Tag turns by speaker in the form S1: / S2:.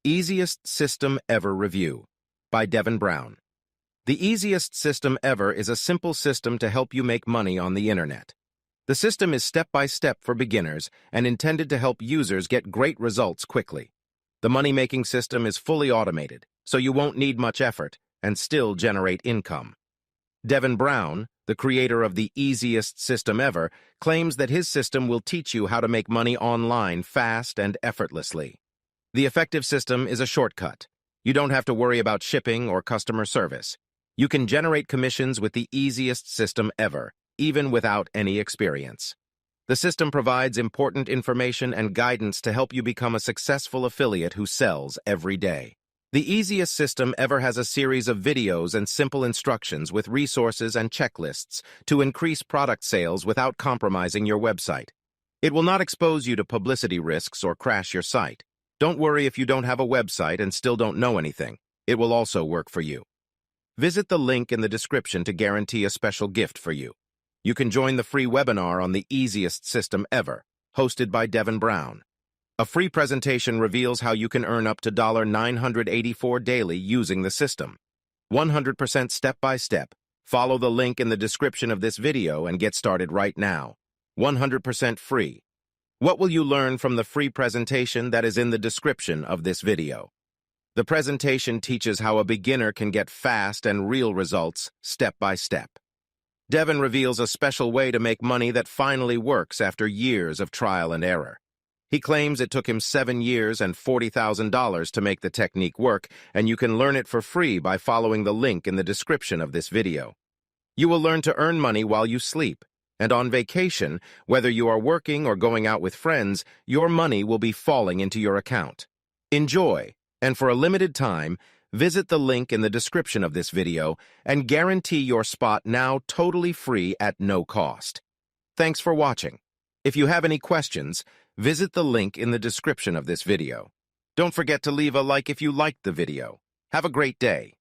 S1: Easiest System Ever Review by Devon Brown. The Easiest System Ever is a simple system to help you make money on the internet. The system is step-by-step for beginners and intended to help users get great results quickly. The money-making system is fully automated, so you won't need much effort and still generate income. Devon Brown, the creator of the Easiest System Ever, claims that his system will teach you how to make money online fast and effortlessly. The effective system is a shortcut. You don't have to worry about shipping or customer service. You can generate commissions with the easiest system ever, even without any experience. The system provides important information and guidance to help you become a successful affiliate who sells every day. The Easiest System Ever has a series of videos and simple instructions with resources and checklists to increase product sales without compromising your website. It will not expose you to publicity risks or crash your site. Don't worry if you don't have a website and still don't know anything. It will also work for you. Visit the link in the description to guarantee a special gift for you. You can join the free webinar on the Easiest System Ever, hosted by Devon Brown. A free presentation reveals how you can earn up to $984 daily using the system. 100% step-by-step. Follow the link in the description of this video and get started right now. 100% free. What will you learn from the free presentation that is in the description of this video? The presentation teaches how a beginner can get fast and real results step by step. Devon reveals a special way to make money that finally works after years of trial and error. He claims it took him 7 years and $40,000 to make the technique work, and you can learn it for free by following the link in the description of this video. You will learn to earn money while you sleep. And on vacation, whether you are working or going out with friends, your money will be falling into your account. Enjoy, and for a limited time, visit the link in the description of this video and guarantee your spot now totally free at no cost. Thanks for watching. If you have any questions, visit the link in the description of this video. Don't forget to leave a like if you liked the video. Have a great day.